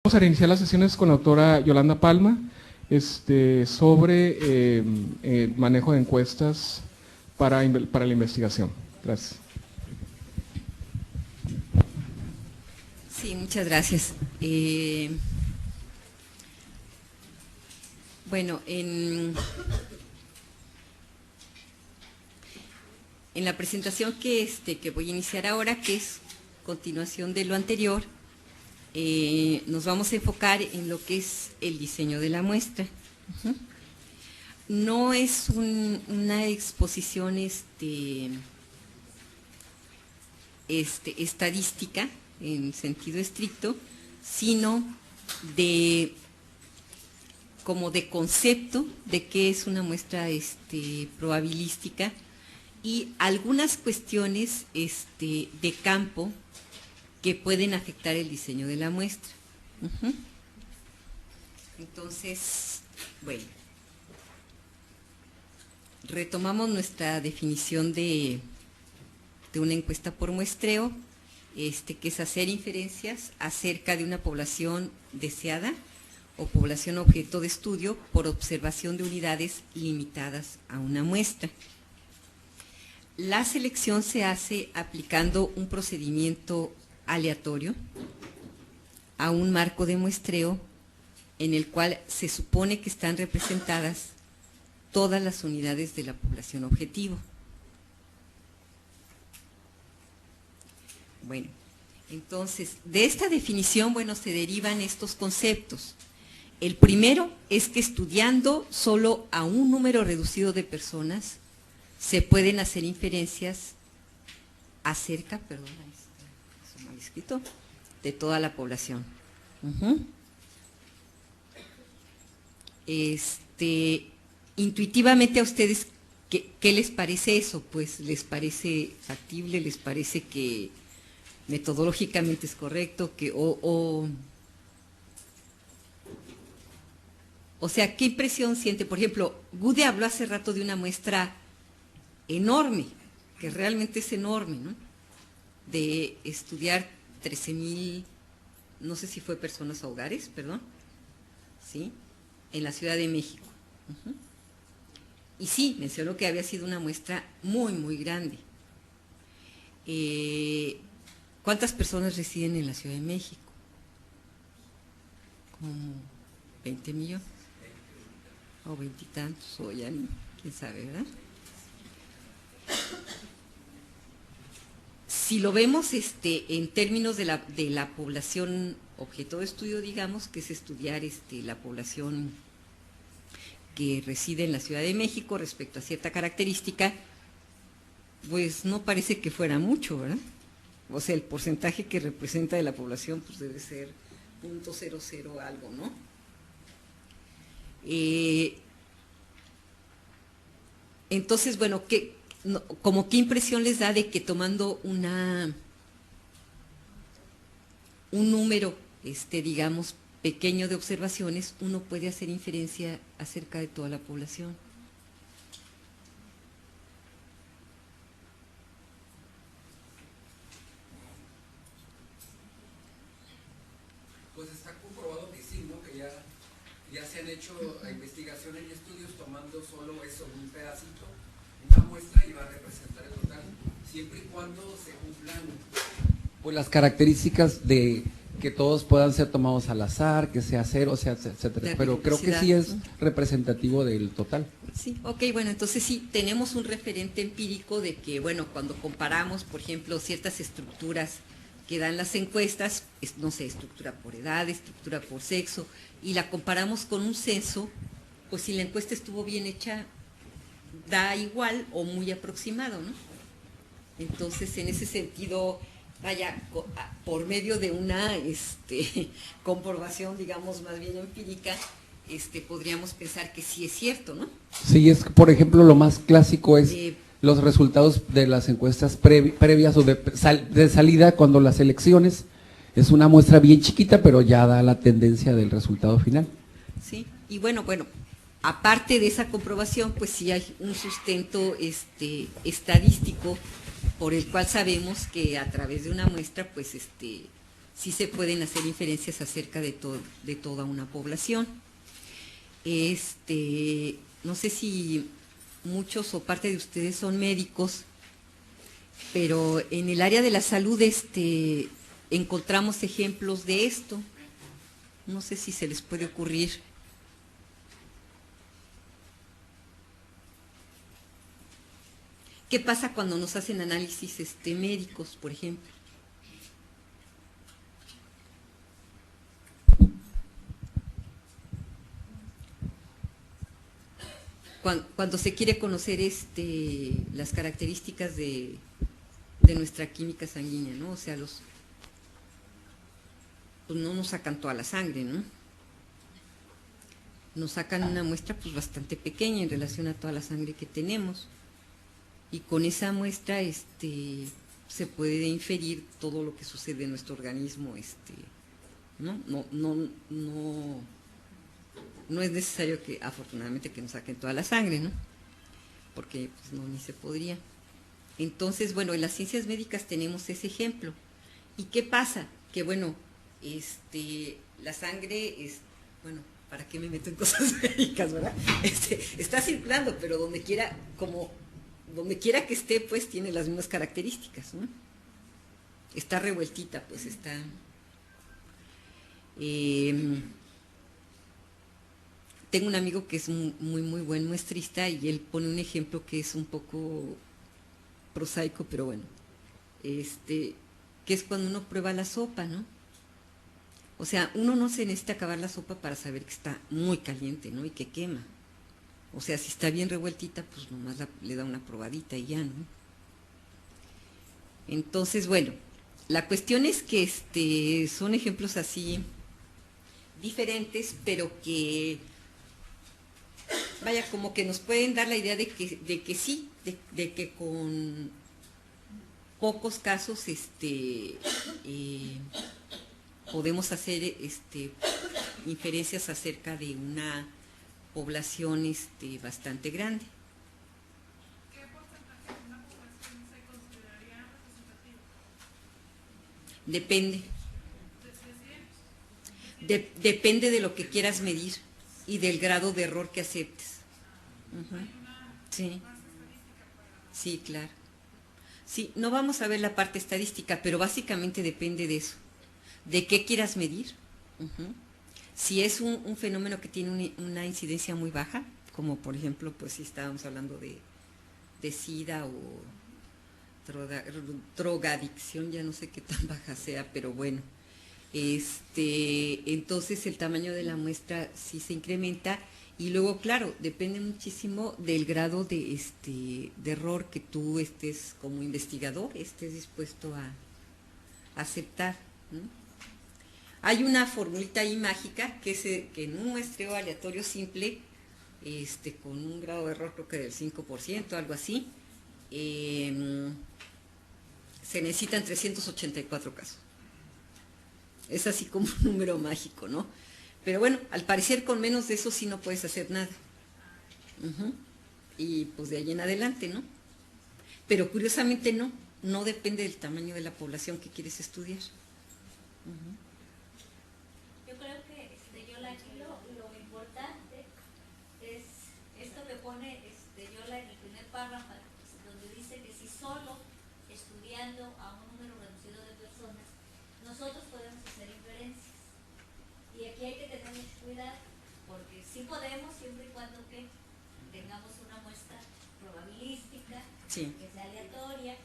Vamos a iniciar las sesiones con la autora Yolanda Palma sobre manejo de encuestas para la investigación. Gracias. Sí, muchas gracias. Bueno, en la presentación que voy a iniciar ahora, que es continuación de lo anterior, nos vamos a enfocar en lo que es el diseño de la muestra. No es una exposición estadística en sentido estricto, sino como de concepto de qué es una muestra probabilística y algunas cuestiones de campo que pueden afectar el diseño de la muestra. Entonces, bueno, retomamos nuestra definición de una encuesta por muestreo, que es hacer inferencias acerca de una población deseada o población objeto de estudio por observación de unidades limitadas a una muestra. La selección se hace aplicando un procedimiento aleatorio a un marco de muestreo en el cual se supone que están representadas todas las unidades de la población objetivo. Bueno, entonces, de esta definición, se derivan estos conceptos. El primero es que estudiando solo a un número reducido de personas, se pueden hacer inferencias acerca, mal escrito, de toda la población. Intuitivamente a ustedes, ¿qué les parece eso? Pues les parece factible, les parece que metodológicamente es correcto, o sea, ¿qué impresión siente? Por ejemplo, Gude habló hace rato de una muestra enorme, que realmente es enorme, ¿no? De estudiar 13,000, no sé si fue personas o hogares, perdón, ¿sí? En la Ciudad de México. Y sí, mencionó que había sido una muestra muy, muy grande. ¿Cuántas personas residen en la Ciudad de México? Como 20 millones. O 20 y tantos, o ya quién sabe, ¿verdad? Si lo vemos en términos de la población objeto de estudio, digamos, que es estudiar la población que reside en la Ciudad de México respecto a cierta característica, pues no parece que fuera mucho, ¿verdad? O sea, el porcentaje que representa de la población pues debe ser 0.00 algo, ¿no? Entonces, bueno, ¿qué impresión les da de que tomando un número, digamos, pequeño de observaciones, uno puede hacer inferencia acerca de toda la población? Pues está comprobado que sí, ¿no? Que ya se han hecho investigaciones y estudios tomando solo eso, un pedacito, una muestra, y va a representar el total, siempre y cuando se cumplan pues las características de que todos puedan ser tomados al azar, que sea cero, o sea, etcétera. Pero creo que sí es representativo del total. Sí, ok, bueno, entonces sí, tenemos un referente empírico de que, cuando comparamos, por ejemplo, ciertas estructuras que dan las encuestas, no sé, estructura por edad, estructura por sexo, y la comparamos con un censo, pues si la encuesta estuvo bien hecha, da igual o muy aproximado, ¿no? Entonces, en ese sentido, por medio de una comprobación, digamos, más bien empírica, podríamos pensar que sí es cierto, ¿no? Sí, es, por ejemplo, lo más clásico es los resultados de las encuestas previas o de salida, cuando las elecciones es una muestra bien chiquita, pero ya da la tendencia del resultado final. Sí, y bueno, aparte de esa comprobación, pues sí hay un sustento estadístico por el cual sabemos que a través de una muestra, pues sí se pueden hacer inferencias acerca de toda una población. No sé si muchos o parte de ustedes son médicos, pero en el área de la salud encontramos ejemplos de esto. No sé si se les puede ocurrir. ¿Qué pasa cuando nos hacen análisis médicos, por ejemplo? Cuando se quiere conocer las características de nuestra química sanguínea, ¿no? O sea, pues no nos sacan toda la sangre, ¿no? Nos sacan una muestra pues bastante pequeña en relación a toda la sangre que tenemos. Y con esa muestra se puede inferir todo lo que sucede en nuestro organismo, ¿no? No es necesario que, afortunadamente, que nos saquen toda la sangre, ¿no? Porque pues no, ni se podría. Entonces, bueno, en las ciencias médicas tenemos ese ejemplo. ¿Y qué pasa? Que bueno, la sangre bueno, ¿para qué me meto en cosas médicas, verdad? Está circulando, pero donde quiera que esté, pues tiene las mismas características, ¿no? Está revueltita, pues está. Tengo un amigo que es muy, muy buen muestrista y él pone un ejemplo que es un poco prosaico, pero bueno, que es cuando uno prueba la sopa, ¿no? O sea, uno no se necesita acabar la sopa para saber que está muy caliente, ¿no? Y que quema. O sea, si está bien revueltita, pues nomás le da una probadita y ya, ¿no? Entonces, bueno, la cuestión es que son ejemplos así diferentes, pero que, vaya, como que nos pueden dar la idea de que sí, de que con pocos casos podemos hacer inferencias acerca de una población bastante grande. ¿Qué porcentaje de una población se consideraría representativo? Depende. Depende de lo que quieras medir y del grado de error que aceptes. Sí. Sí, claro. Sí, no vamos a ver la parte estadística, pero básicamente depende de eso. ¿De qué quieras medir? Si es un fenómeno que tiene una incidencia muy baja, como por ejemplo, pues si estábamos hablando de SIDA o drogadicción, ya no sé qué tan baja sea, pero bueno, entonces el tamaño de la muestra sí se incrementa y luego, claro, depende muchísimo del grado de error que tú estés como investigador, estés dispuesto a aceptar, ¿no? Hay una formulita ahí mágica que es que en un muestreo aleatorio simple, con un grado de error creo que del 5%, algo así, se necesitan 384 casos. Es así como un número mágico, ¿no? Pero bueno, al parecer con menos de eso sí no puedes hacer nada. Y pues de ahí en adelante, ¿no? Pero curiosamente no depende del tamaño de la población que quieres estudiar. Yo creo que Yola, aquí lo importante es esto que pone Yola en el primer párrafo, donde dice que si solo estudiando a un número reducido de personas, nosotros podemos hacer inferencias. Y aquí hay que tener mucho cuidado, porque sí podemos, siempre y cuando que tengamos una muestra probabilística, Sí. que sea aleatoria.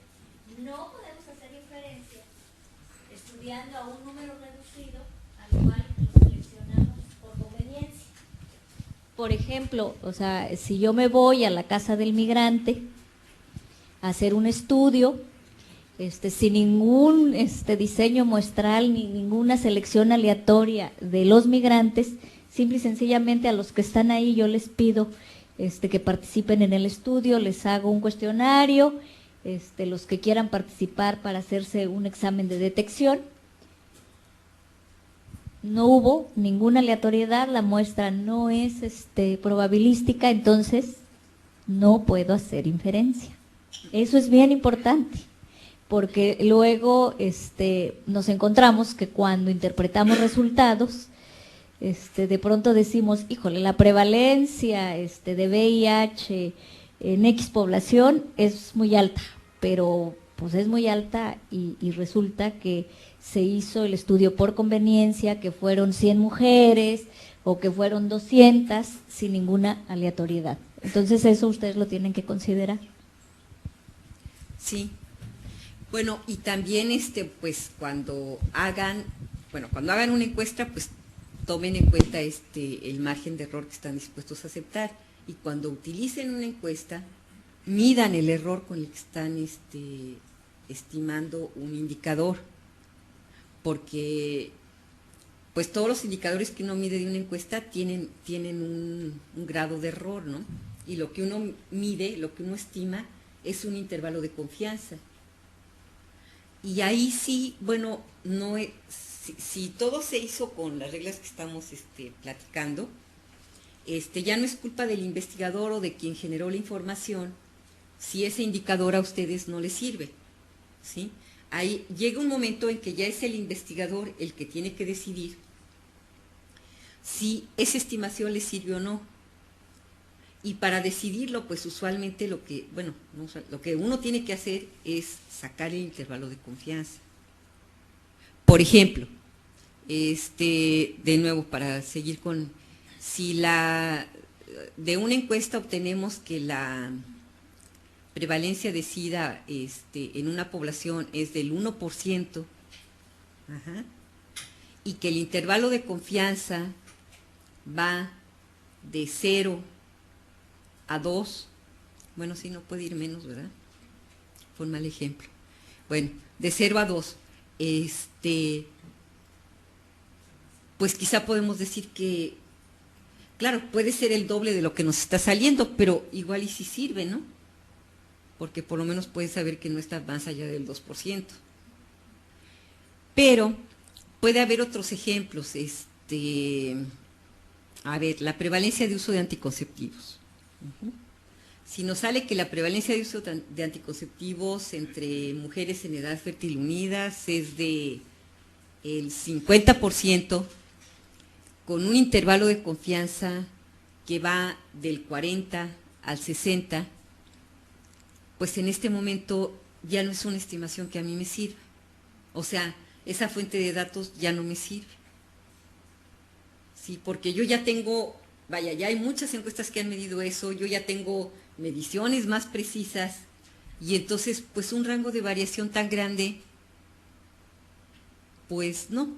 No podemos hacer inferencias estudiando a un número reducido, al cual lo seleccionamos por conveniencia. Por ejemplo, o sea, si yo me voy a la casa del migrante a hacer un estudio, sin ningún diseño muestral ni ninguna selección aleatoria de los migrantes, simple y sencillamente a los que están ahí yo les pido que participen en el estudio, les hago un cuestionario, los que quieran participar para hacerse un examen de detección. No hubo ninguna aleatoriedad, la muestra no es probabilística, entonces no puedo hacer inferencia. Eso es bien importante, porque luego nos encontramos que cuando interpretamos resultados, de pronto decimos, híjole, la prevalencia de VIH en X población es muy alta, pero pues es muy alta y resulta que se hizo el estudio por conveniencia, que fueron 100 mujeres o que fueron 200 sin ninguna aleatoriedad. Entonces eso ustedes lo tienen que considerar. Sí. Bueno, y también pues cuando hagan una encuesta, pues tomen en cuenta el margen de error que están dispuestos a aceptar, y cuando utilicen una encuesta, midan el error con el que están estimando un indicador, porque pues todos los indicadores que uno mide de una encuesta tienen un grado de error, ¿no? Y lo que uno mide, lo que uno estima, es un intervalo de confianza. Y ahí sí, bueno, si todo se hizo con las reglas que estamos platicando, ya no es culpa del investigador o de quien generó la información si ese indicador a ustedes no les sirve, ¿sí? Ahí llega un momento en que ya es el investigador el que tiene que decidir si esa estimación le sirve o no. Y para decidirlo, pues usualmente lo que uno tiene que hacer es sacar el intervalo de confianza. Por ejemplo, de nuevo, para seguir con, si de una encuesta obtenemos que la prevalencia de SIDA en una población es del 1%, ajá, y que el intervalo de confianza va de 0 a 2, bueno, sí, no puede ir menos, ¿verdad? Fue un mal ejemplo. Bueno, de 0 a 2, pues quizá podemos decir que, claro, puede ser el doble de lo que nos está saliendo, pero igual y sí sirve, ¿no? Porque por lo menos puedes saber que no está más allá del 2%. Pero puede haber otros ejemplos, a ver, la prevalencia de uso de anticonceptivos. Si nos sale que la prevalencia de uso de anticonceptivos entre mujeres en edad fértil unidas es de el 50%, con un intervalo de confianza que va del 40 al 60, pues en este momento ya no es una estimación que a mí me sirva. O sea, esa fuente de datos ya no me sirve. Sí, porque yo ya tengo, vaya, ya hay muchas encuestas que han medido eso, yo ya tengo mediciones más precisas, y entonces, pues un rango de variación tan grande, pues no.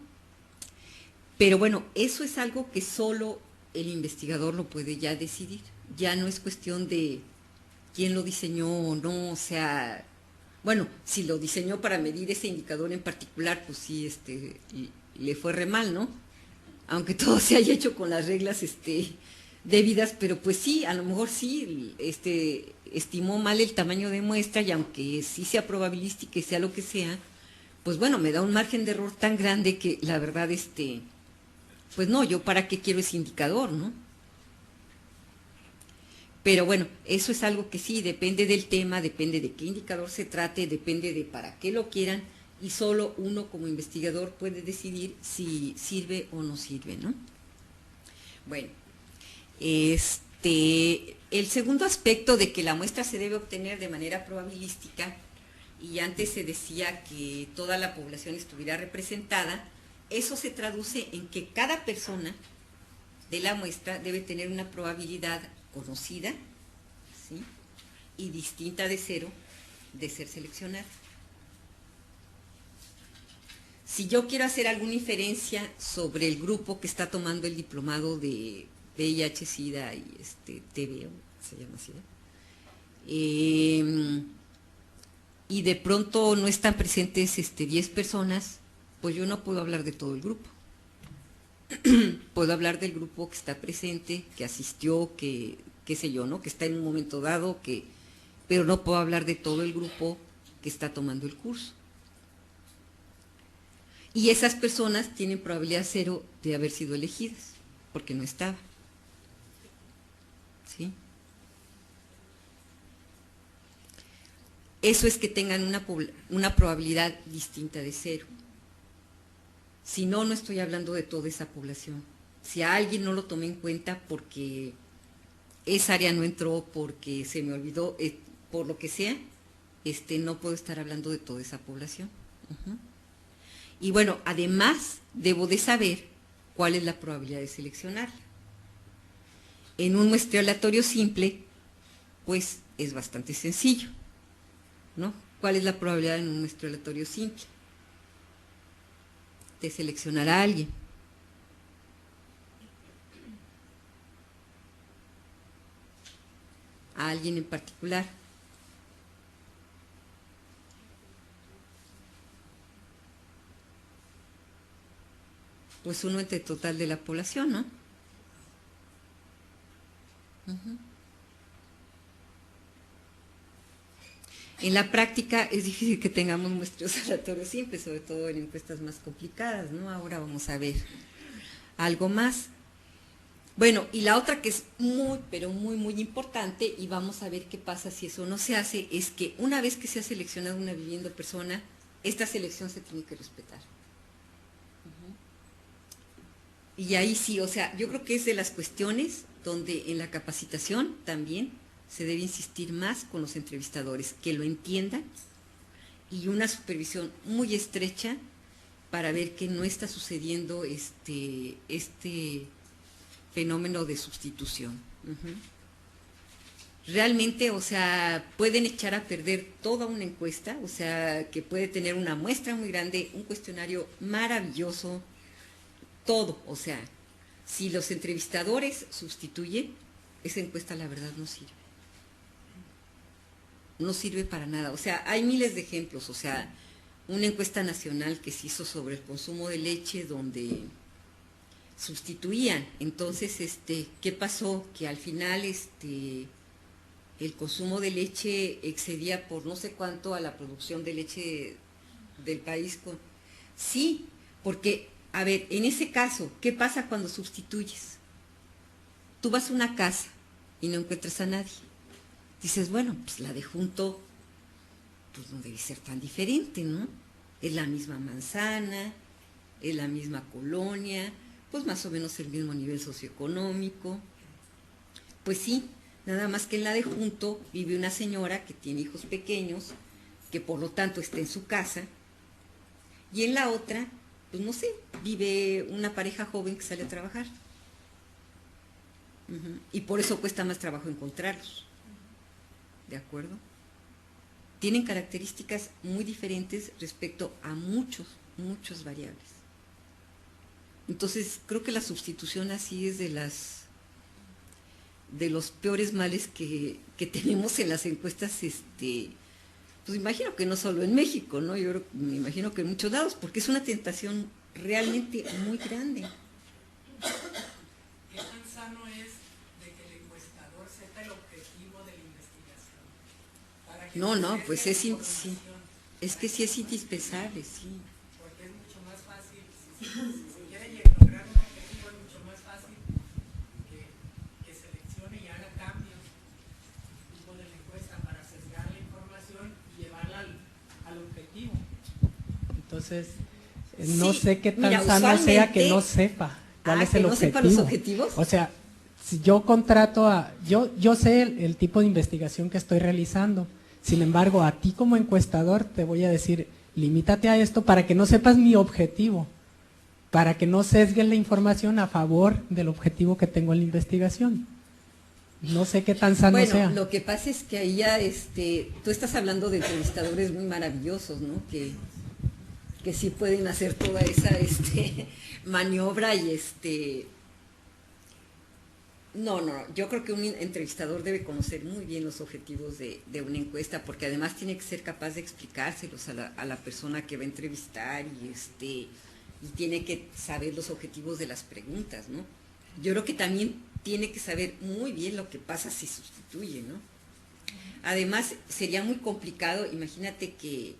Pero bueno, eso es algo que solo el investigador lo puede ya decidir. Ya no es cuestión de quién lo diseñó o no, o sea, bueno, si lo diseñó para medir ese indicador en particular, pues sí, le fue re mal, ¿no? Aunque todo se haya hecho con las reglas debidas, pero pues sí, a lo mejor sí, estimó mal el tamaño de muestra, y aunque sí sea probabilística y sea lo que sea, pues bueno, me da un margen de error tan grande que la verdad, pues no, yo para qué quiero ese indicador, ¿no? Pero bueno, eso es algo que sí, depende del tema, depende de qué indicador se trate, depende de para qué lo quieran, y solo uno como investigador puede decidir si sirve o no sirve, ¿no? Bueno, el segundo aspecto de que la muestra se debe obtener de manera probabilística, y antes se decía que toda la población estuviera representada, eso se traduce en que cada persona de la muestra debe tener una probabilidad conocida, ¿sí?, y distinta de 0 de ser seleccionada. Si yo quiero hacer alguna inferencia sobre el grupo que está tomando el diplomado de VIH, SIDA y TB, se llama así, y de pronto no están presentes 10 personas, pues yo no puedo hablar de todo el grupo. Puedo hablar del grupo que está presente, que asistió, que qué sé yo, ¿no?, que está en un momento dado, pero no puedo hablar de todo el grupo que está tomando el curso. Y esas personas tienen probabilidad 0 de haber sido elegidas, porque no estaba. ¿Sí? eso es que tengan una probabilidad distinta de 0. Si no, no estoy hablando de toda esa población. Si a alguien no lo tomé en cuenta porque esa área no entró, porque se me olvidó, por lo que sea, no puedo estar hablando de toda esa población. Y bueno, además debo de saber cuál es la probabilidad de seleccionarla. En un muestreo aleatorio simple, pues es bastante sencillo, ¿no? ¿Cuál es la probabilidad en un muestreo aleatorio simple? De seleccionar a alguien. A alguien en particular. Pues uno entre total de la población, ¿no? En la práctica es difícil que tengamos muestreos aleatorios simples, sobre todo en encuestas más complicadas, ¿no? Ahora vamos a ver algo más. Bueno, y la otra que es muy, pero muy, muy importante, y vamos a ver qué pasa si eso no se hace, es que una vez que se ha seleccionado una vivienda persona, esta selección se tiene que respetar. Y ahí sí, o sea, yo creo que es de las cuestiones donde en la capacitación también se debe insistir más con los entrevistadores, que lo entiendan, y una supervisión muy estrecha para ver que no está sucediendo este fenómeno de sustitución. Realmente, o sea, pueden echar a perder toda una encuesta, o sea, que puede tener una muestra muy grande, un cuestionario maravilloso, todo, o sea, si los entrevistadores sustituyen, esa encuesta la verdad no sirve. No sirve para nada, o sea, hay miles de ejemplos, o sea, una encuesta nacional que se hizo sobre el consumo de leche donde sustituían, entonces, ¿qué pasó? Que al final, el consumo de leche excedía por no sé cuánto a la producción de leche del país. Sí, porque, a ver, en ese caso, ¿qué pasa cuando sustituyes? Tú vas a una casa y no encuentras a nadie. Dices, bueno, pues la de junto, pues no debe ser tan diferente, ¿no? Es la misma manzana, es la misma colonia, pues más o menos el mismo nivel socioeconómico. Pues sí, nada más que en la de junto vive una señora que tiene hijos pequeños, que por lo tanto está en su casa, y en la otra, pues no sé, vive una pareja joven que sale a trabajar. Y por eso cuesta más trabajo encontrarlos. ¿De acuerdo? Tienen características muy diferentes respecto a muchas variables. Entonces, creo que la sustitución así es de los peores males que tenemos en las encuestas, pues imagino que no solo en México, ¿no? Yo me imagino que en muchos lados, porque es una tentación realmente muy grande. ¿Qué tan sano es de que el encuestador sepa el objetivo de la investigación? Para que No, se pues dé sí, información. es que sí es indispensable, sí. Porque es mucho más fácil, si se quiere lograr un objetivo, es mucho más fácil que seleccione y haga cambios tipo de la encuesta para sesgar la información y llevarla al objetivo. Entonces, no Sí, sé qué tan mira, sano sea que usualmente- no sepa cuál es que el no objetivo. sepa los objetivos. O sea, si yo contrato yo sé el tipo de investigación que estoy realizando. Sin embargo, a ti como encuestador te voy a decir, limítate a esto para que no sepas mi objetivo, para que no sesgues la información a favor del objetivo que tengo en la investigación. No sé qué tan sano sea. Bueno, lo que pasa es que ahí ya, tú estás hablando de entrevistadores muy maravillosos, ¿no? Que sí pueden hacer toda esa maniobra y No, yo creo que un entrevistador debe conocer muy bien los objetivos de una encuesta, porque además tiene que ser capaz de explicárselos a la persona que va a entrevistar y tiene que saber los objetivos de las preguntas, ¿no? Yo creo que también tiene que saber muy bien lo que pasa si sustituye, ¿no? Además, sería muy complicado, imagínate que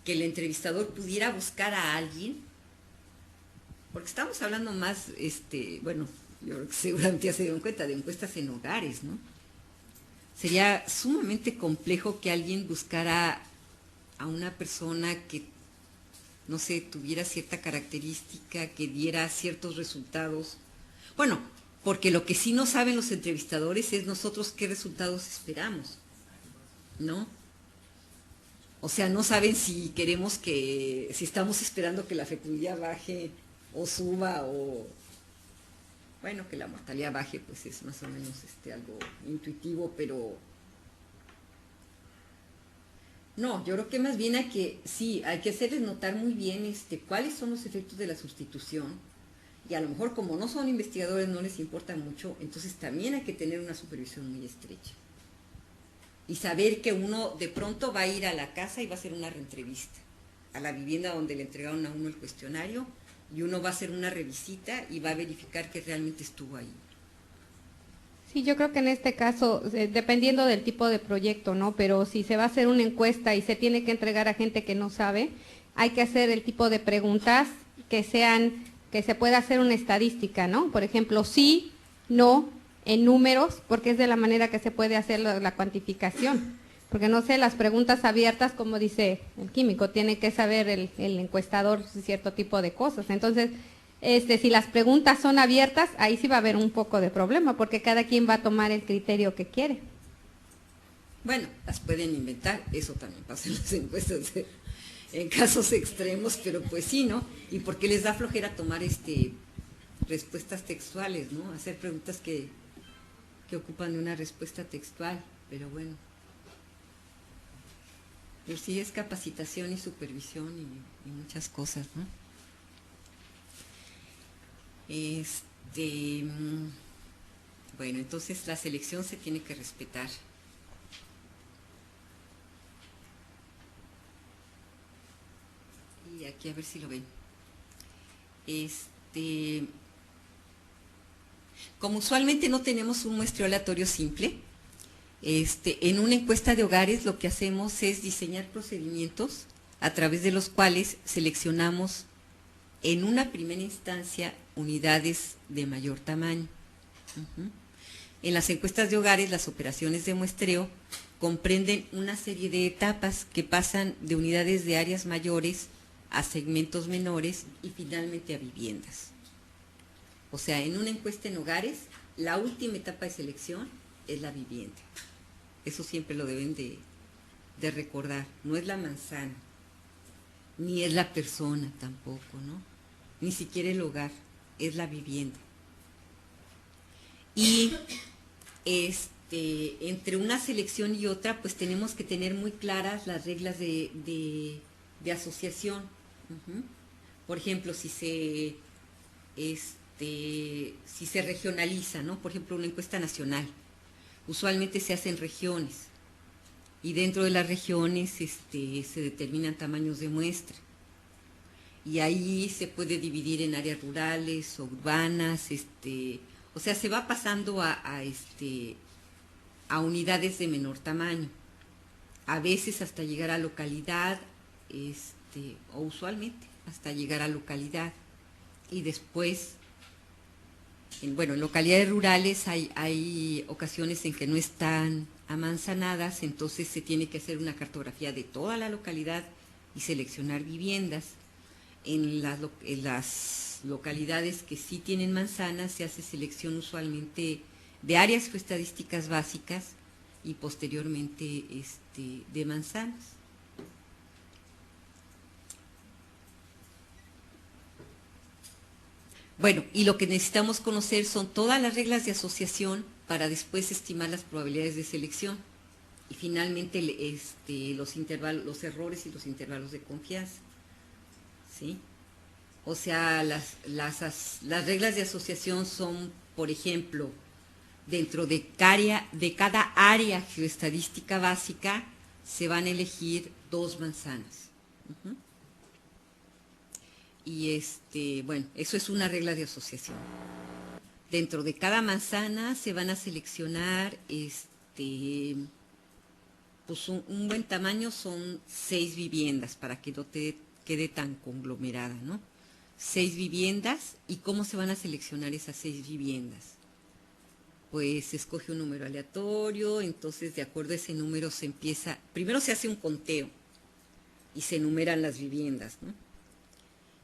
el entrevistador pudiera buscar a alguien, porque estamos hablando más, bueno, yo creo que seguramente ya se dieron cuenta de encuestas en hogares, ¿no? sería sumamente complejo que alguien buscara a una persona que, no sé, tuviera cierta característica, que diera ciertos resultados. Bueno, porque lo que sí no saben los entrevistadores es nosotros qué resultados esperamos, ¿no? O sea, no saben si queremos si estamos esperando que la fecundidad baje o suba, o, bueno, que la mortalidad baje, pues es más o menos algo intuitivo, pero no, yo creo que más bien hay que hacerles notar muy bien cuáles son los efectos de la sustitución, y a lo mejor como no son investigadores no les importa mucho, entonces también hay que tener una supervisión muy estrecha. Y saber que uno de pronto va a ir a la casa y va a hacer una reentrevista, a la vivienda donde le entregaron a uno el cuestionario, y uno va a hacer una revisita y va a verificar que realmente estuvo ahí. Sí, yo creo que en este caso, dependiendo del tipo de proyecto, ¿no? Pero si se va a hacer una encuesta y se tiene que entregar a gente que no sabe, hay que hacer el tipo de preguntas que se pueda hacer una estadística, ¿no? Por ejemplo, sí, no, en números, porque es de la manera que se puede hacer la cuantificación. Porque no sé, las preguntas abiertas, como dice el químico, tiene que saber el encuestador cierto tipo de cosas. Entonces, si las preguntas son abiertas, ahí sí va a haber un poco de problema, porque cada quien va a tomar el criterio que quiere. Bueno, las pueden inventar, eso también pasa en las encuestas en casos extremos, pero pues sí, ¿no? Y porque les da flojera tomar respuestas textuales, ¿no? Hacer preguntas que ocupan de una respuesta textual, pero bueno. Pero sí es capacitación y supervisión y muchas cosas, ¿no? Bueno, entonces la selección se tiene que respetar. Y aquí a ver si lo ven. Como usualmente no tenemos un muestreo aleatorio simple, en una encuesta de hogares lo que hacemos es diseñar procedimientos a través de los cuales seleccionamos en una primera instancia unidades de mayor tamaño. En las encuestas de hogares, las operaciones de muestreo comprenden una serie de etapas que pasan de unidades de áreas mayores a segmentos menores y finalmente a viviendas. O sea, en una encuesta en hogares, la última etapa de selección es la vivienda. Eso siempre lo deben de recordar. No es la manzana, ni es la persona tampoco, ¿no? Ni siquiera el hogar, es la vivienda. Y entre una selección y otra, pues tenemos que tener muy claras las reglas de asociación. Por ejemplo, si se regionaliza, ¿no? Por ejemplo, una encuesta nacional, usualmente se hacen regiones, y dentro de las regiones se determinan tamaños de muestra, y ahí se puede dividir en áreas rurales o urbanas, o sea, se va pasando a unidades de menor tamaño, a veces hasta llegar a localidad, o usualmente hasta llegar a localidad, y después, en localidades rurales hay ocasiones en que no están amanzanadas, entonces se tiene que hacer una cartografía de toda la localidad y seleccionar viviendas. En las localidades que sí tienen manzanas se hace selección usualmente de áreas estadísticas básicas y posteriormente de manzanas. Bueno, y lo que necesitamos conocer son todas las reglas de asociación para después estimar las probabilidades de selección y finalmente los errores y los intervalos de confianza, ¿sí? O sea, las reglas de asociación son, por ejemplo, dentro de cada área geoestadística básica se van a elegir 2 manzanas. Y eso es una regla de asociación. Dentro de cada manzana se van a seleccionar, pues un buen tamaño son 6 viviendas para que no te quede tan conglomerada, ¿no? 6 viviendas, ¿y cómo se van a seleccionar esas 6 viviendas? pues se escoge un número aleatorio, entonces de acuerdo a ese número se empieza, primero se hace un conteo y se enumeran las viviendas, ¿no?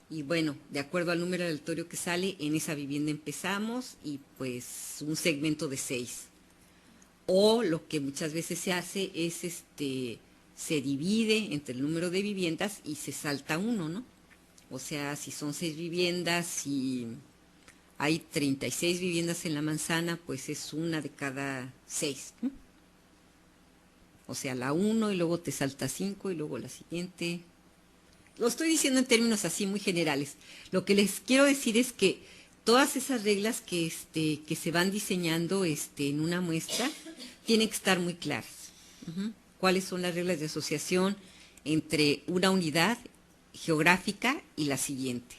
Y bueno, de acuerdo al número aleatorio que sale, en esa vivienda empezamos y pues un segmento de 6. O lo que muchas veces se hace es se divide entre el número de viviendas y se salta uno, ¿no? O sea, si son 6 viviendas y hay 36 viviendas en la manzana, pues es una de cada 6, ¿no? O sea, la 1 y luego te salta 5 y luego la siguiente. Lo estoy diciendo en términos así muy generales. Lo que les quiero decir es que todas esas reglas que se van diseñando en una muestra tienen que estar muy claras. ¿Cuáles son las reglas de asociación entre una unidad geográfica y la siguiente?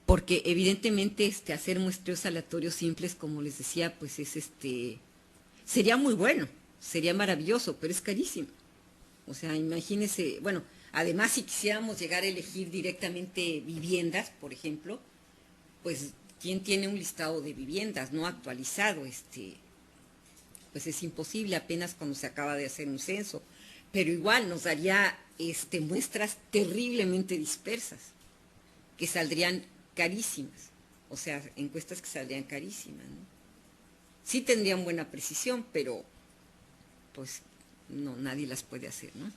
Porque evidentemente hacer muestreos aleatorios simples, como les decía, pues es sería muy bueno, sería maravilloso, pero es carísimo. O sea, imagínense, bueno, además si quisiéramos llegar a elegir directamente viviendas, por ejemplo, pues ¿quién tiene un listado de viviendas no actualizado? Pues es imposible apenas cuando se acaba de hacer un censo, pero igual nos daría muestras terriblemente dispersas, que saldrían carísimas, o sea, encuestas que saldrían carísimas, ¿no? Sí tendrían buena precisión, pero pues no, nadie las puede hacer, ¿no?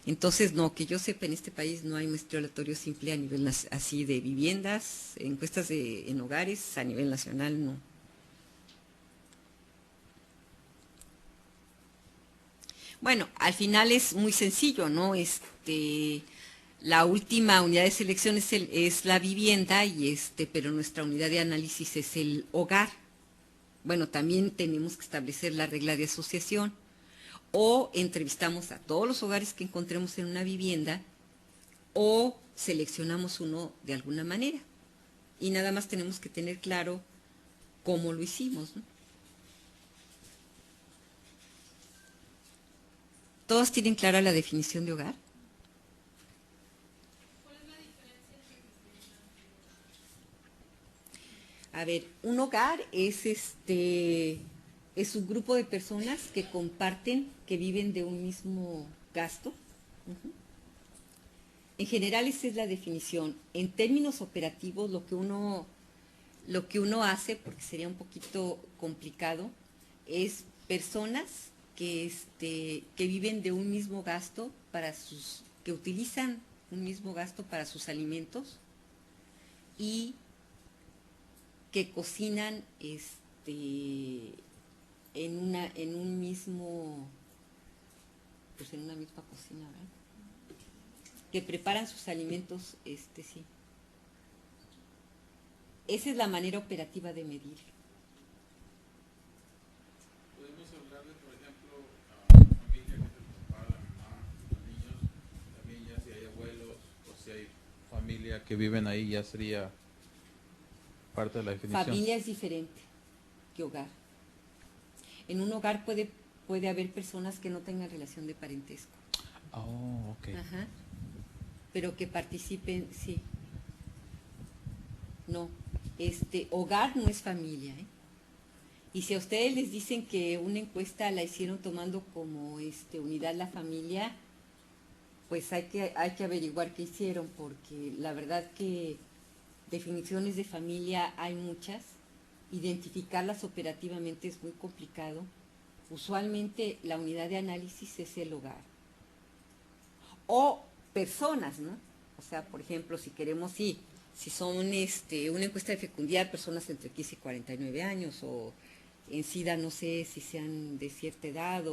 Entonces, no, que yo sepa, en este país no hay muestreo aleatorio simple a nivel así de viviendas, encuestas en hogares a nivel nacional, no. Bueno, al final es muy sencillo, ¿no? La última unidad de selección es la vivienda, pero nuestra unidad de análisis es el hogar. Bueno, también tenemos que establecer la regla de asociación. O entrevistamos a todos los hogares que encontremos en una vivienda, o seleccionamos uno de alguna manera. Y nada más tenemos que tener claro cómo lo hicimos, ¿no? ¿Todos tienen clara la definición de hogar? ¿Cuál es la diferencia entre vivienda y hogar? A ver, un hogar es un grupo de personas que comparten, que viven de un mismo gasto. En general esa es la definición. En términos operativos lo que uno hace, porque sería un poquito complicado, es personas que viven de un mismo gasto que utilizan un mismo gasto para sus alimentos y que cocinan en un mismo, pues en una misma cocina, ¿verdad? Que preparan sus alimentos, sí. Esa es la manera operativa de medir. Podemos hablarle, por ejemplo, a una familia que es el papá, la mamá, los niños, también ya si hay abuelos o si hay familia que viven ahí, ya sería parte de la definición. Familia es diferente que hogar. En un hogar puede haber personas que no tengan relación de parentesco. Oh, ok. Ajá. Pero que participen, sí. No, hogar no es familia, ¿eh? Y si a ustedes les dicen que una encuesta la hicieron tomando como unidad la familia, pues hay que averiguar qué hicieron, porque la verdad que definiciones de familia hay muchas, identificarlas operativamente es muy complicado. Usualmente la unidad de análisis es el hogar. O personas, ¿no? O sea, por ejemplo, si queremos, si son una encuesta de fecundidad, personas entre 15 y 49 años, o en SIDA no sé si sean de cierta edad,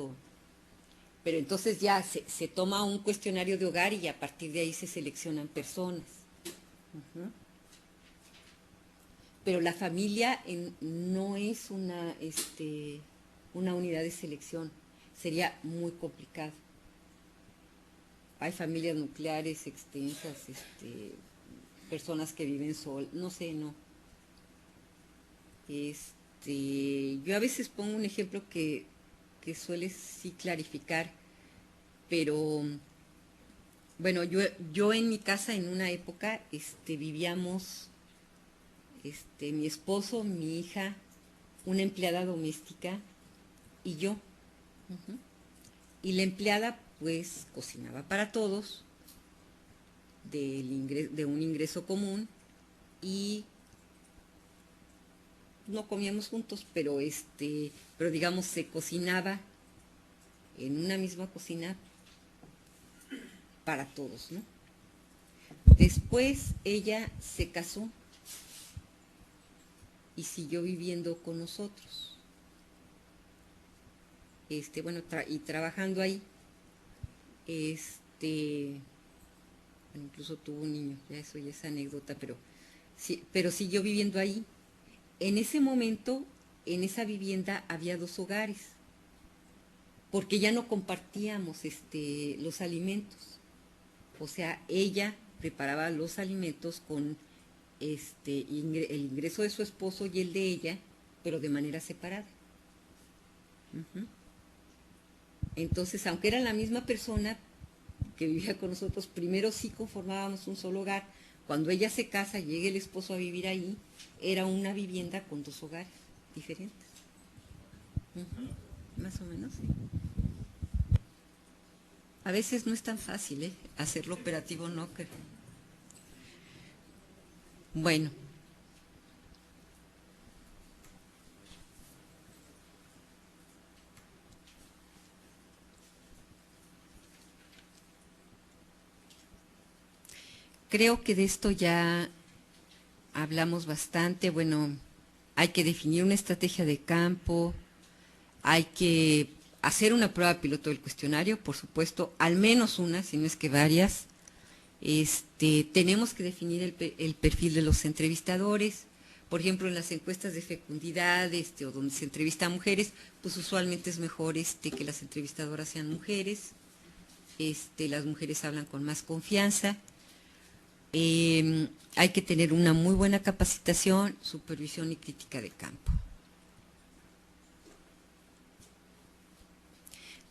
pero entonces ya se toma un cuestionario de hogar y a partir de ahí se seleccionan personas. Pero la familia no es una unidad de selección, sería muy complicado. Hay familias nucleares extensas, personas que viven solas, no sé, no. Yo a veces pongo un ejemplo que suele sí clarificar, pero bueno, yo en mi casa en una época vivíamos mi esposo, mi hija, una empleada doméstica y yo. Ujú. Y la empleada pues cocinaba para todos de un ingreso común y no comíamos juntos, pero digamos se cocinaba en una misma cocina para todos, ¿no? Después ella se casó y siguió viviendo con nosotros. Bueno, y trabajando ahí, bueno, incluso tuvo un niño, ya eso ya es anécdota, pero siguió viviendo ahí. En ese momento, en esa vivienda había 2 hogares, porque ya no compartíamos los alimentos. O sea, ella preparaba los alimentos con el ingreso de su esposo y el de ella, pero de manera separada. Ujú. Entonces, aunque era la misma persona que vivía con nosotros, primero sí conformábamos un solo hogar. Cuando ella se casa y llega el esposo a vivir ahí, era una vivienda con 2 hogares diferentes. Ujú. Más o menos, sí. A veces no es tan fácil, hacerlo operativo, ¿no? Bueno. Creo que de esto ya hablamos bastante. Bueno, hay que definir una estrategia de campo, hay que hacer una prueba piloto del cuestionario, por supuesto, al menos una, si no es que varias. Tenemos que definir el perfil de los entrevistadores. Por ejemplo, en las encuestas de fecundidad o donde se entrevista a mujeres, pues usualmente es mejor que las entrevistadoras sean mujeres. Las mujeres hablan con más confianza. Hay que tener una muy buena capacitación, supervisión y crítica de campo.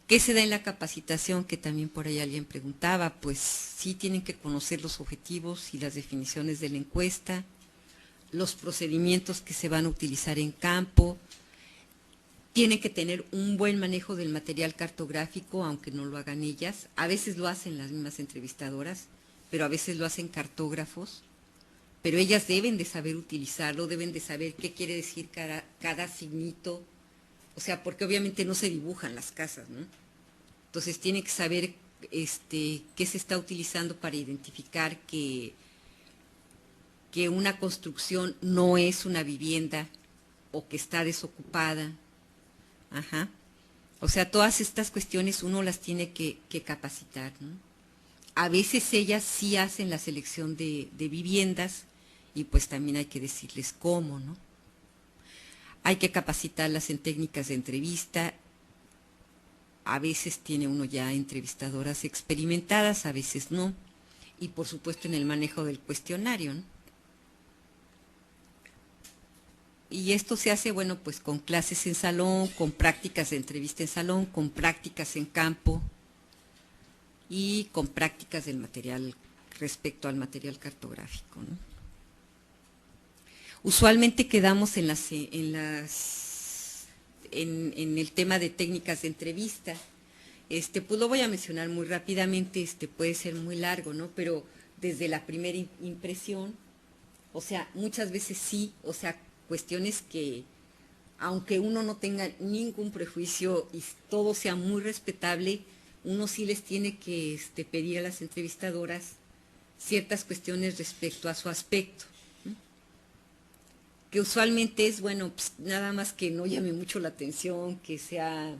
¿Qué se da en la capacitación? Que también por ahí alguien preguntaba. Pues sí tienen que conocer los objetivos y las definiciones de la encuesta, los procedimientos que se van a utilizar en campo, tienen que tener un buen manejo del material cartográfico, aunque no lo hagan ellas. A veces lo hacen las mismas entrevistadoras, pero a veces lo hacen cartógrafos, pero ellas deben de saber utilizarlo, deben de saber qué quiere decir cada signito, o sea, porque obviamente no se dibujan las casas, ¿no? Entonces tiene que saber qué se está utilizando para identificar que una construcción no es una vivienda o que está desocupada. Ajá. O sea, todas estas cuestiones uno las tiene que capacitar, ¿no? A veces ellas sí hacen la selección de viviendas y pues también hay que decirles cómo, ¿no? Hay que capacitarlas en técnicas de entrevista. A veces tiene uno ya entrevistadoras experimentadas, a veces no. Y por supuesto en el manejo del cuestionario, ¿no? Y esto se hace, bueno, pues con clases en salón, con prácticas de entrevista en salón, con prácticas en campo y con prácticas del material respecto al material cartográfico, ¿no? Usualmente quedamos en el tema de técnicas de entrevista. Pues lo voy a mencionar muy rápidamente, puede ser muy largo, ¿no? Pero desde la primera impresión, o sea, muchas veces sí, o sea, cuestiones que, aunque uno no tenga ningún prejuicio y todo sea muy respetable, uno sí les tiene que pedir a las entrevistadoras ciertas cuestiones respecto a su aspecto, ¿no? Que usualmente es, bueno, pues nada más que no llame mucho la atención, que sea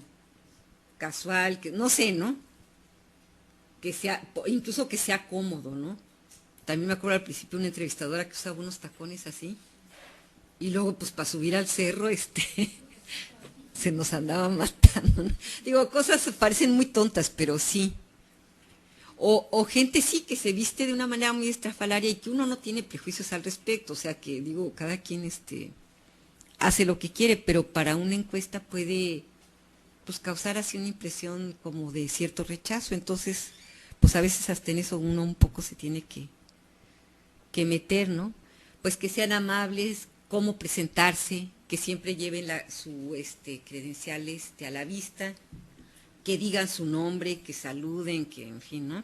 casual, que no sé, ¿no? Que sea, incluso que sea cómodo, ¿no? También me acuerdo al principio una entrevistadora que usaba unos tacones así, y luego pues para subir al cerro, se nos andaba matando, ¿no? Digo, cosas parecen muy tontas, pero sí. O gente sí que se viste de una manera muy estrafalaria y que uno no tiene prejuicios al respecto, o sea que digo, cada quien hace lo que quiere, pero para una encuesta puede pues causar así una impresión como de cierto rechazo, entonces pues a veces hasta en eso uno un poco se tiene que meter, ¿no? pues que sean amables, cómo presentarse, que siempre lleven su credencial a la vista, que digan su nombre, que saluden, que en fin, ¿no?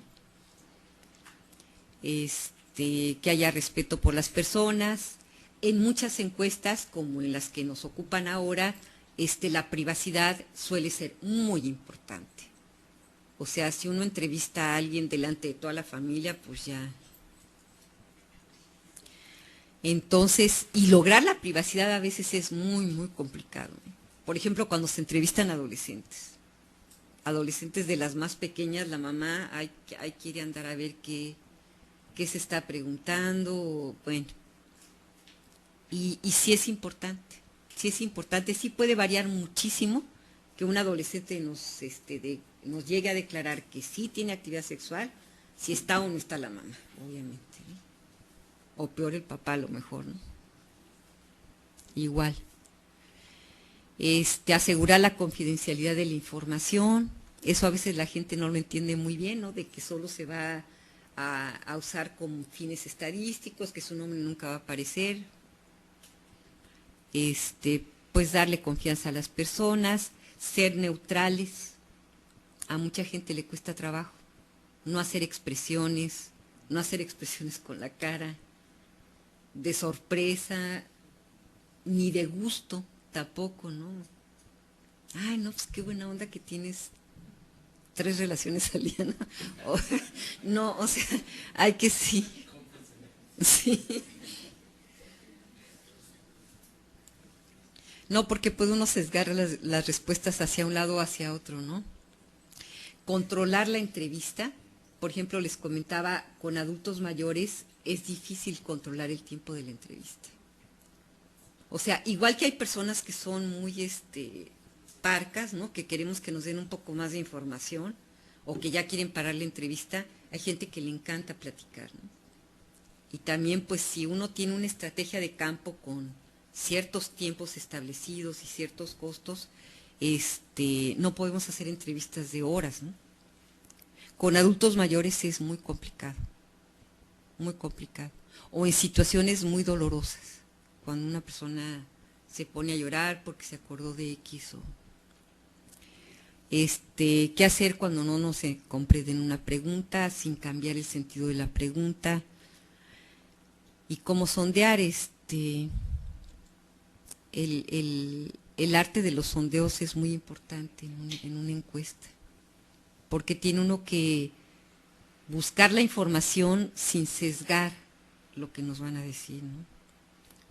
Que haya respeto por las personas. En muchas encuestas, como en las que nos ocupan ahora, la privacidad suele ser muy importante. O sea, si uno entrevista a alguien delante de toda la familia, pues ya. Entonces, y lograr la privacidad a veces es muy, muy complicado. Por ejemplo, cuando se entrevistan adolescentes de las más pequeñas, la mamá quiere andar a ver qué se está preguntando, bueno. Y sí es importante, sí puede variar muchísimo que un adolescente nos llegue a declarar que sí tiene actividad sexual, si está o no está la mamá, obviamente, ¿no? O peor el papá a lo mejor, ¿no? Igual. Asegurar la confidencialidad de la información, eso a veces la gente no lo entiende muy bien, ¿no? De que solo se va a usar con fines estadísticos, que su nombre nunca va a aparecer. Pues darle confianza a las personas, ser neutrales. A mucha gente le cuesta trabajo no hacer expresiones con la cara, de sorpresa, ni de gusto tampoco, ¿no? Ay, no, pues qué buena onda que tienes 3 relaciones al día, ¿no? No, o sea, hay que sí. No, porque puede uno sesgar las respuestas hacia un lado o hacia otro, ¿no? Controlar la entrevista. Por ejemplo, les comentaba, con adultos mayores es difícil controlar el tiempo de la entrevista. O sea, igual que hay personas que son muy parcas, ¿no? Que queremos que nos den un poco más de información o que ya quieren parar la entrevista, hay gente que le encanta platicar, ¿no? Y también, pues, si uno tiene una estrategia de campo con ciertos tiempos establecidos y ciertos costos, no podemos hacer entrevistas de horas, ¿no? Con adultos mayores es muy complicado, o en situaciones muy dolorosas, cuando una persona se pone a llorar porque se acordó de X, o qué hacer cuando no se comprende una pregunta sin cambiar el sentido de la pregunta, y cómo sondear el arte de los sondeos es muy importante en una encuesta, porque tiene uno que buscar la información sin sesgar lo que nos van a decir, ¿no?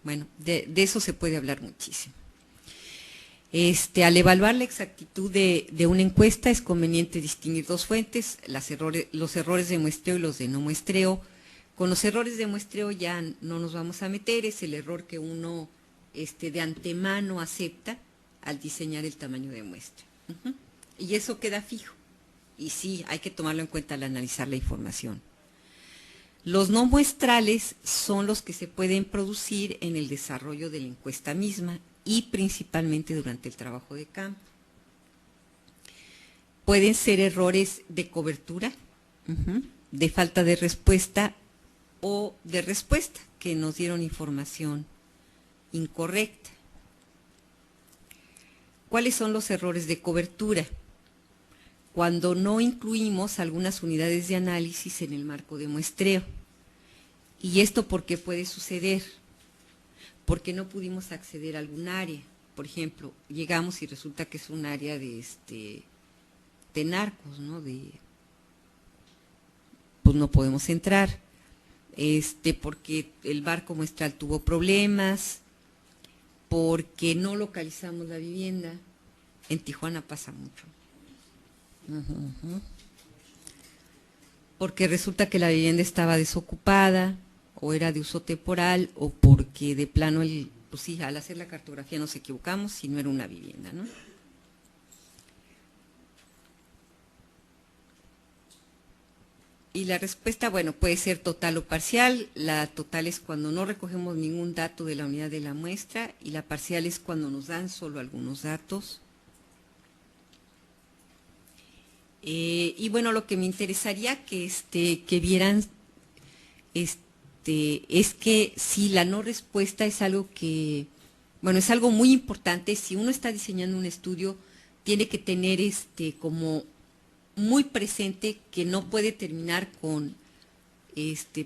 Bueno, de eso se puede hablar muchísimo. Al evaluar la exactitud de una encuesta es conveniente distinguir 2 fuentes, los errores de muestreo y los de no muestreo. Con los errores de muestreo ya no nos vamos a meter, es el error que uno de antemano acepta al diseñar el tamaño de muestra. Y eso queda fijo. Y sí, hay que tomarlo en cuenta al analizar la información. Los no muestrales son los que se pueden producir en el desarrollo de la encuesta misma y principalmente durante el trabajo de campo. Pueden ser errores de cobertura, de falta de respuesta o de respuesta, que nos dieron información incorrecta. ¿Cuáles son los errores de cobertura? Cuando no incluimos algunas unidades de análisis en el marco de muestreo. ¿Y esto por qué puede suceder? Porque no pudimos acceder a algún área. Por ejemplo, llegamos y resulta que es un área de narcos, ¿no? Pues no podemos entrar. Porque el barco muestral tuvo problemas, porque no localizamos la vivienda. En Tijuana pasa mucho. Porque resulta que la vivienda estaba desocupada, o era de uso temporal, o porque de plano, pues sí, al hacer la cartografía nos equivocamos y no era una vivienda, ¿no? Y la respuesta, bueno, puede ser total o parcial. La total es cuando no recogemos ningún dato de la unidad de la muestra, y la parcial es cuando nos dan solo algunos datos. Y bueno, lo que me interesaría que vieran es que sí, la no respuesta es algo que, bueno, es algo muy importante. Si uno está diseñando un estudio, tiene que tener como muy presente que no puede terminar con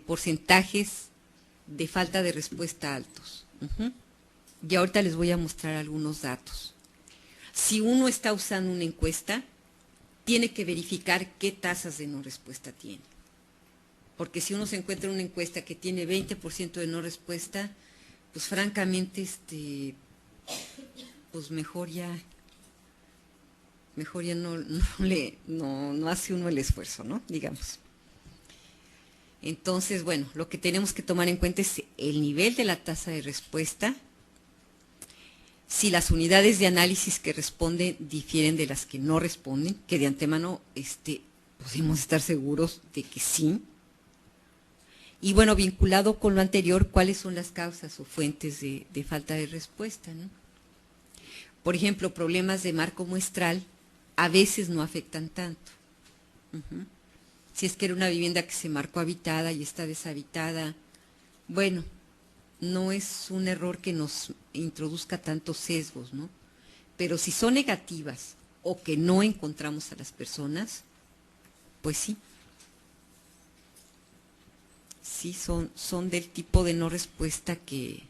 porcentajes de falta de respuesta altos. Ujú. Y ahorita les voy a mostrar algunos datos. Si uno está usando una encuesta, tiene que verificar qué tasas de no respuesta tiene. Porque si uno se encuentra en una encuesta que tiene 20% de no respuesta, pues francamente, pues mejor ya no hace uno el esfuerzo, ¿no? Digamos. Entonces, bueno, lo que tenemos que tomar en cuenta es el nivel de la tasa de respuesta, si las unidades de análisis que responden difieren de las que no responden, que de antemano podemos estar seguros de que sí. Y bueno, vinculado con lo anterior, ¿cuáles son las causas o fuentes de falta de respuesta, ¿no? Por ejemplo, problemas de marco muestral a veces no afectan tanto. Uh-huh. Si es que era una vivienda que se marcó habitada y está deshabitada, bueno, no es un error que nos introduzca tantos sesgos, ¿no? Pero si son negativas o que no encontramos a las personas, pues sí. Sí, son del tipo de no respuesta que,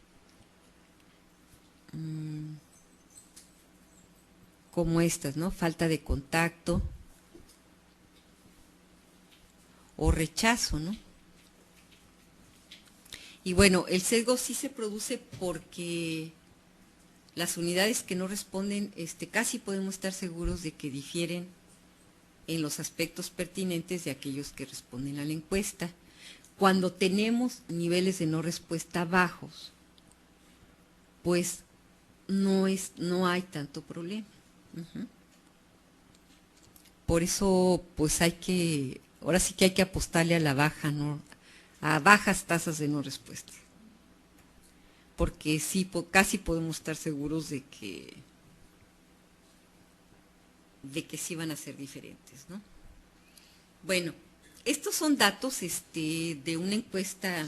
como estas, ¿no? Falta de contacto o rechazo, ¿no? Y bueno, el sesgo sí se produce porque las unidades que no responden, casi podemos estar seguros de que difieren en los aspectos pertinentes de aquellos que responden a la encuesta. Cuando tenemos niveles de no respuesta bajos, pues no hay tanto problema. Uh-huh. Por eso, pues ahora sí que hay que apostarle a la baja, ¿no? A bajas tasas de no respuesta. Porque sí, casi podemos estar seguros de que sí van a ser diferentes, ¿no? Bueno, estos son datos de una encuesta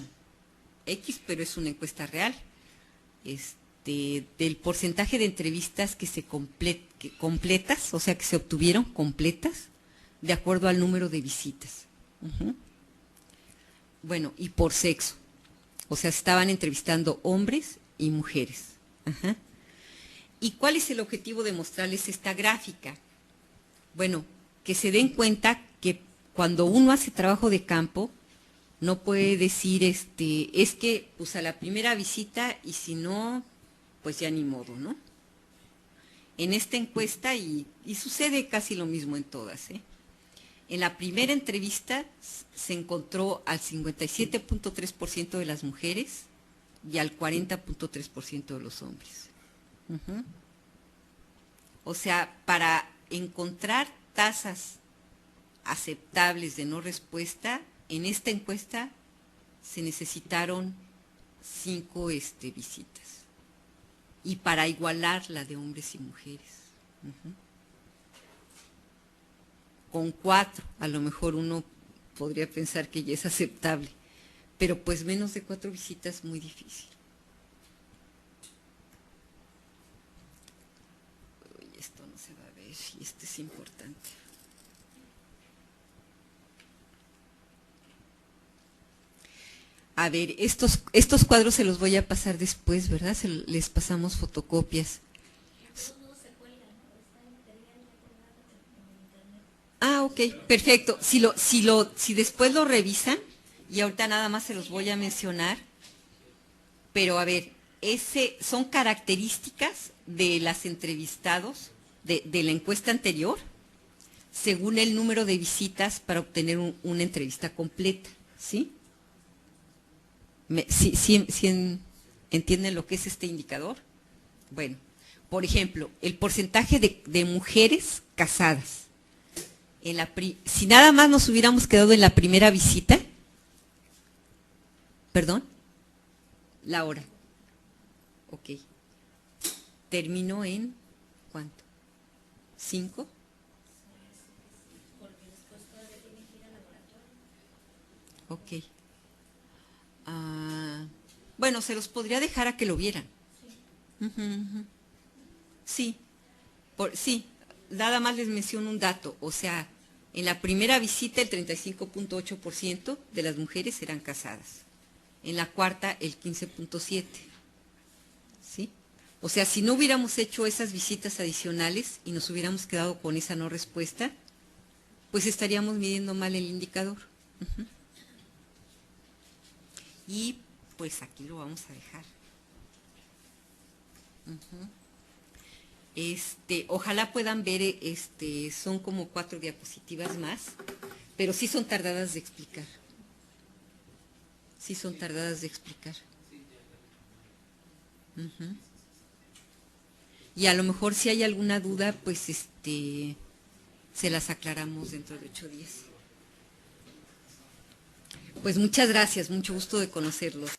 X, pero es una encuesta real, del porcentaje de entrevistas que completas, o sea, que se obtuvieron completas, de acuerdo al número de visitas. Uh-huh. Bueno, y por sexo, o sea, estaban entrevistando hombres y mujeres. Uh-huh. ¿Y cuál es el objetivo de mostrarles esta gráfica? Bueno, que se den cuenta que cuando uno hace trabajo de campo, no puede decir, es que pues a la primera visita y si no, pues ya ni modo, ¿no? En esta encuesta, y sucede casi lo mismo en todas, en la primera entrevista se encontró al 57.3% de las mujeres y al 40.3% de los hombres. Uh-huh. O sea, para encontrar tasas aceptables de no respuesta, en esta encuesta se necesitaron 5 visitas. Y para igualar la de hombres y mujeres. Uh-huh. Con 4, a lo mejor uno podría pensar que ya es aceptable, pero pues menos de 4 visitas muy difícil. Uy, esto no se va a ver y esto es importante. A ver, estos cuadros se los voy a pasar después, ¿verdad? Les pasamos fotocopias. Ah, ok, perfecto. Si después lo revisan, y ahorita nada más se los voy a mencionar, pero a ver, son características de las entrevistados de la encuesta anterior, según el número de visitas para obtener una entrevista completa, ¿sí? ¿Sí entienden lo que es este indicador? Bueno, por ejemplo, el porcentaje de mujeres casadas. Si nada más nos hubiéramos quedado en la primera visita, ¿perdón? La hora. Ok. Terminó en, ¿cuánto? ¿5? Porque después todavía tiene que ir al laboratorio. Ok. Bueno, se los podría dejar a que lo vieran. Sí, sí, nada más les menciono un dato, o sea, en la primera visita el 35.8% de las mujeres eran casadas, en la cuarta el 15.7%, ¿sí? O sea, si no hubiéramos hecho esas visitas adicionales y nos hubiéramos quedado con esa no respuesta, pues estaríamos midiendo mal el indicador. Y pues aquí lo vamos a dejar. Ojalá puedan ver, son como 4 diapositivas más, pero sí son tardadas de explicar. Sí son tardadas de explicar. Y a lo mejor si hay alguna duda, pues se las aclaramos dentro de 8 días. Pues muchas gracias, mucho gusto de conocerlos.